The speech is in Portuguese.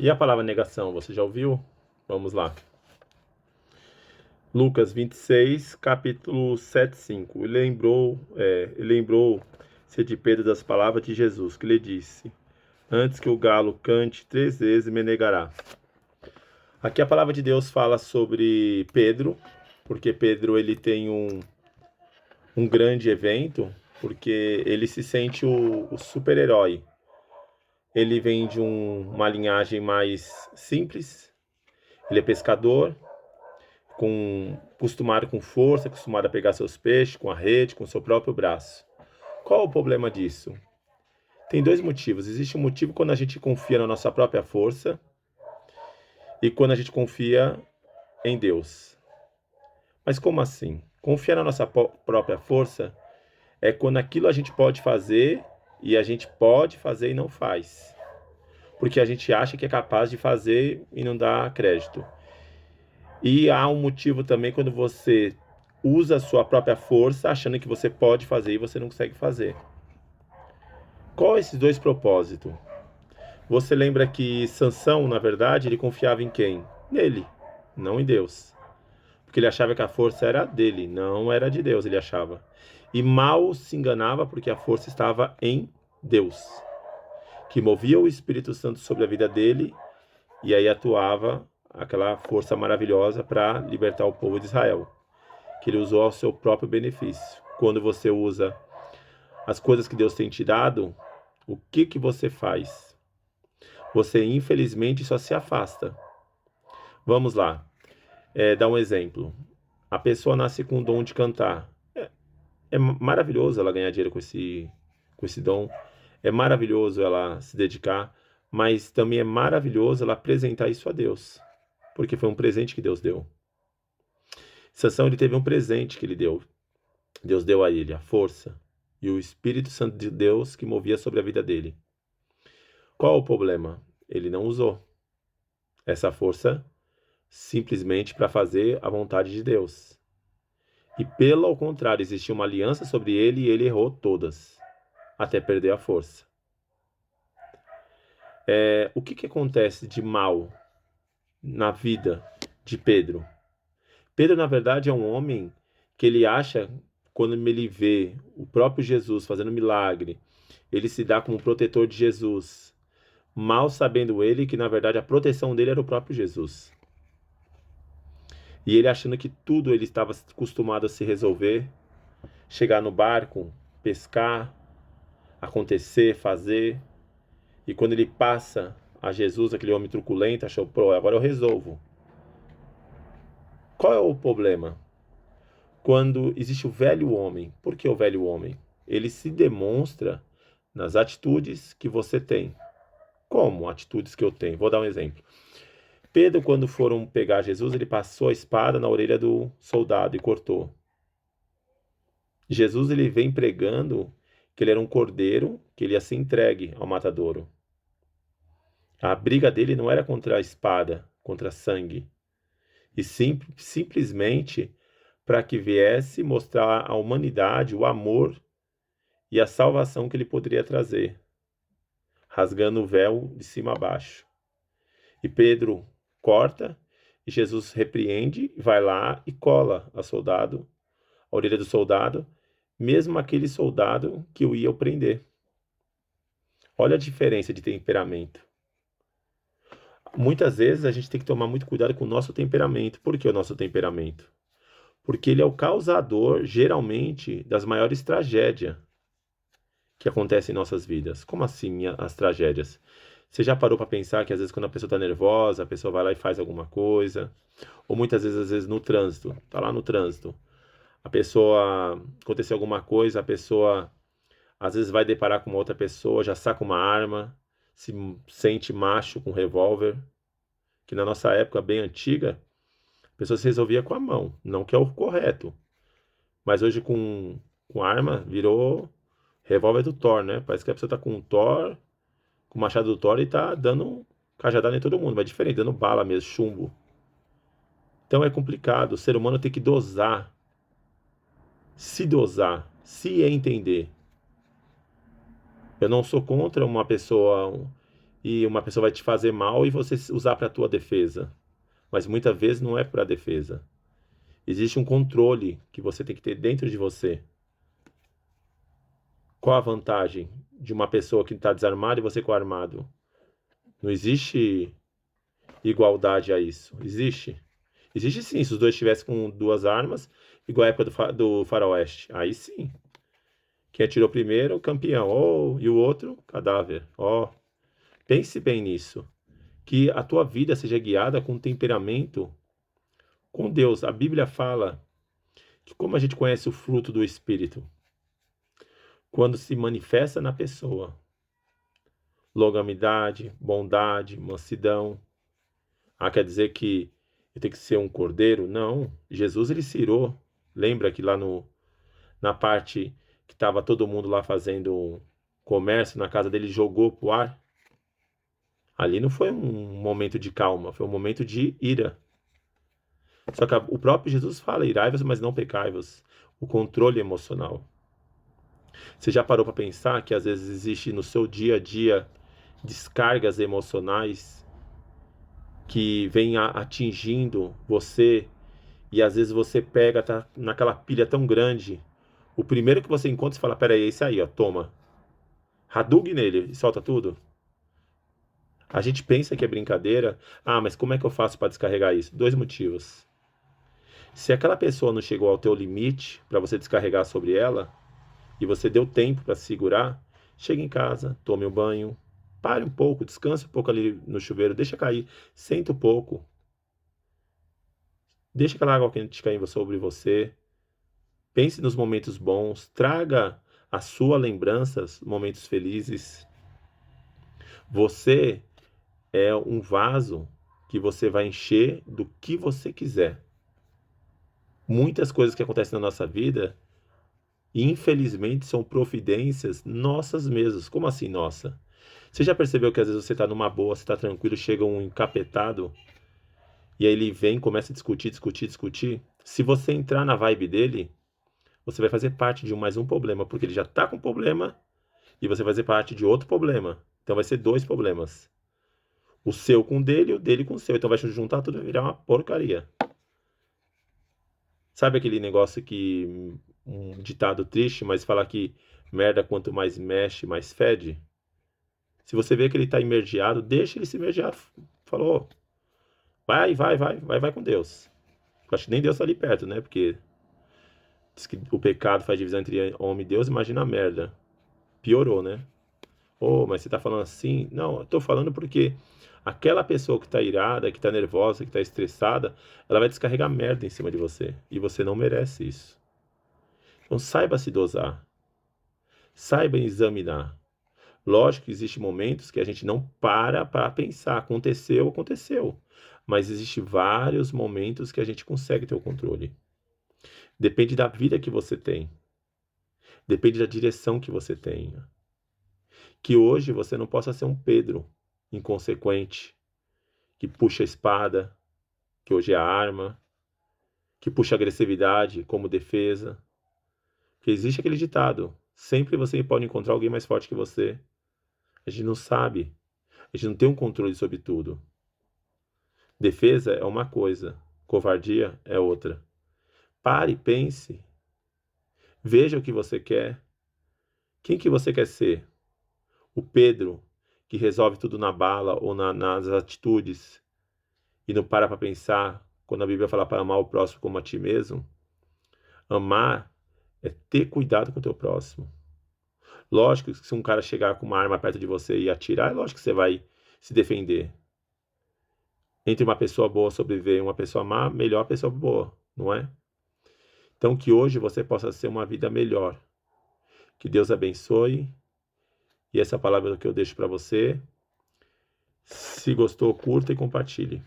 E a palavra negação, você já ouviu? Vamos lá. Lucas 26, capítulo 7, 5. Lembrou-se de Pedro das palavras de Jesus, que lhe disse: Antes que o galo cante 3 vezes, me negará. Aqui a palavra de Deus fala sobre Pedro, porque Pedro ele tem um grande evento, porque ele se sente o super-herói. Ele vem de uma linhagem mais simples, ele é pescador, acostumado com força, acostumado a pegar seus peixes com a rede, com seu próprio braço. Qual o problema disso? Tem dois motivos. Existe um motivo quando a gente confia na nossa própria força e quando a gente confia em Deus. Mas como assim? Confiar na nossa própria força é quando aquilo a gente pode fazer e a gente pode fazer e não faz. Porque a gente acha que é capaz de fazer e não dá crédito. E há um motivo também quando você usa a sua própria força achando que você pode fazer e você não consegue fazer. Qual esses dois propósitos? Você lembra que Sansão, na verdade, ele confiava em quem? Nele, não em Deus. Porque ele achava que a força era dele, não era de Deus, ele achava. E mal se enganava porque a força estava em Deus, que movia o Espírito Santo sobre a vida dele e aí atuava aquela força maravilhosa para libertar o povo de Israel, que ele usou ao seu próprio benefício. Quando você usa as coisas que Deus tem te dado, o que você faz? Você infelizmente só se afasta. Vamos lá, dar um exemplo. A pessoa nasce com o dom de cantar. É maravilhoso ela ganhar dinheiro com esse dom. É maravilhoso ela se dedicar, mas também é maravilhoso ela apresentar isso a Deus, porque foi um presente que Deus deu. Sansão, ele teve um presente que ele deu. Deus deu a ele a força e o Espírito Santo de Deus que movia sobre a vida dele. Qual o problema? Ele não usou essa força simplesmente para fazer a vontade de Deus. E pelo contrário, existia uma aliança sobre ele e ele errou todas, até perder a força. O que acontece de mal na vida de Pedro? Pedro, na verdade, é um homem que ele acha, quando ele vê o próprio Jesus fazendo milagre, ele se dá como protetor de Jesus, mal sabendo ele que, na verdade, a proteção dele era o próprio Jesus. E ele achando que tudo ele estava acostumado a se resolver, chegar no barco, pescar, acontecer, fazer. E quando ele passa a Jesus, aquele homem truculento, achou, pô, agora eu resolvo. Qual é o problema? Quando existe o velho homem. Por que o velho homem? Ele se demonstra nas atitudes que você tem. Como atitudes que eu tenho? Vou dar um exemplo. Pedro, quando foram pegar Jesus, ele passou a espada na orelha do soldado e cortou. Jesus, ele vem pregando que ele era um cordeiro, que ele ia ser entregue ao matadouro. A briga dele não era contra a espada, contra sangue, e simplesmente para que viesse mostrar à humanidade o amor e a salvação que ele poderia trazer, rasgando o véu de cima a baixo. E Pedro corta, e Jesus repreende, vai lá e cola a orelha do soldado, mesmo aquele soldado que o ia prender. Olha a diferença de temperamento. Muitas vezes a gente tem que tomar muito cuidado com o nosso temperamento. Por que o nosso temperamento? Porque ele é o causador, geralmente, das maiores tragédias que acontecem em nossas vidas. Como assim as tragédias? Você já parou para pensar que às vezes quando a pessoa está nervosa, a pessoa vai lá e faz alguma coisa? Ou muitas vezes, às vezes no trânsito, tá lá no trânsito, a pessoa, aconteceu alguma coisa, a pessoa às vezes vai deparar com uma outra pessoa, já saca uma arma, se sente macho com um revólver, que na nossa época bem antiga, a pessoa se resolvia com a mão, não que é o correto. Mas hoje com arma virou revólver do Thor, né? Parece que a pessoa tá com um Thor, com o machado do Thor e tá dando cajadada em todo mundo, mas diferente, dando bala mesmo, chumbo. Então é complicado, o ser humano tem que dosar, se entender. Eu não sou contra uma pessoa e uma pessoa vai te fazer mal e você usar para a tua defesa. Mas muitas vezes não é para a defesa. Existe um controle que você tem que ter dentro de você. Qual a vantagem de uma pessoa que está desarmada e você com armado? Não existe igualdade a isso. Existe? Existe sim, se os dois estivessem com duas armas, igual a época do faroeste. Aí sim. Quem atirou primeiro, campeão. Oh, e o outro, cadáver. Oh, pense bem nisso. Que a tua vida seja guiada com temperamento com Deus. A Bíblia fala que como a gente conhece o fruto do Espírito? Quando se manifesta na pessoa. Longanimidade, bondade, mansidão. Ah, quer dizer que eu tenho que ser um cordeiro? Não. Jesus, ele se irou. Lembra que lá na parte que estava todo mundo lá fazendo comércio na casa dele, jogou pro ar? Ali não foi um momento de calma, foi um momento de ira. Só que o próprio Jesus fala, irai-vos, mas não pecai-vos. O controle emocional. Você já parou para pensar que às vezes existe no seu dia a dia descargas emocionais que vêm atingindo você e às vezes você pega, tá naquela pilha tão grande, o primeiro que você encontra, você fala, peraí, é esse aí, ó, toma. Hadouken nele e solta tudo. A gente pensa que é brincadeira. Ah, mas como é que eu faço para descarregar isso? Dois motivos. Se aquela pessoa não chegou ao teu limite para você descarregar sobre ela, e você deu tempo para se segurar, chega em casa, tome um banho, pare um pouco, descanse um pouco ali no chuveiro, deixa cair, senta um pouco, deixa aquela água quente cair sobre você, pense nos momentos bons, traga à sua lembranças momentos felizes. Você é um vaso que você vai encher do que você quiser. Muitas coisas que acontecem na nossa vida, infelizmente, são providências nossas mesmas. Como assim, nossa? Você já percebeu que às vezes você está numa boa, você está tranquilo, chega um encapetado e aí ele vem, começa a discutir, discutir, discutir? Se você entrar na vibe dele, você vai fazer parte de mais um problema, porque ele já está com problema e você vai fazer parte de outro problema. Então vai ser dois problemas. O seu com o dele e o dele com o seu. Então vai juntar tudo e virar uma porcaria. Sabe aquele negócio que um ditado triste, mas fala que merda quanto mais mexe, mais fede? Se você vê que ele está imergiado, deixa ele se imergiar. Falou, vai com Deus. Eu acho que nem Deus está ali perto, né? Porque diz que o pecado faz divisão entre homem e Deus, imagina a merda. Piorou, né? Oh, mas você está falando assim? Não, eu estou falando porque aquela pessoa que está irada, que está nervosa, que está estressada, ela vai descarregar merda em cima de você. E você não merece isso. Então saiba se dosar. Saiba examinar. Lógico que existem momentos que a gente não para pensar. Aconteceu, aconteceu. Mas existem vários momentos que a gente consegue ter o controle. Depende da vida que você tem. Depende da direção que você tenha. Que hoje você não possa ser um Pedro inconsequente, que puxa a espada, que hoje é a arma, que puxa a agressividade como defesa. Porque existe aquele ditado, sempre você pode encontrar alguém mais forte que você. A gente não sabe, a gente não tem um controle sobre tudo. Defesa é uma coisa, covardia é outra. Pare, pense, veja o que você quer. Quem que você quer ser? O Pedro, que resolve tudo na bala ou nas atitudes e não para pensar, quando a Bíblia fala para amar o próximo como a ti mesmo? Amar é ter cuidado com o teu próximo. Lógico que se um cara chegar com uma arma perto de você e atirar, é lógico que você vai se defender. Entre uma pessoa boa sobreviver e uma pessoa má, melhor a pessoa boa, não é? Então que hoje você possa ser uma vida melhor. Que Deus abençoe. E essa palavra que eu deixo para você. Se gostou, curta e compartilhe.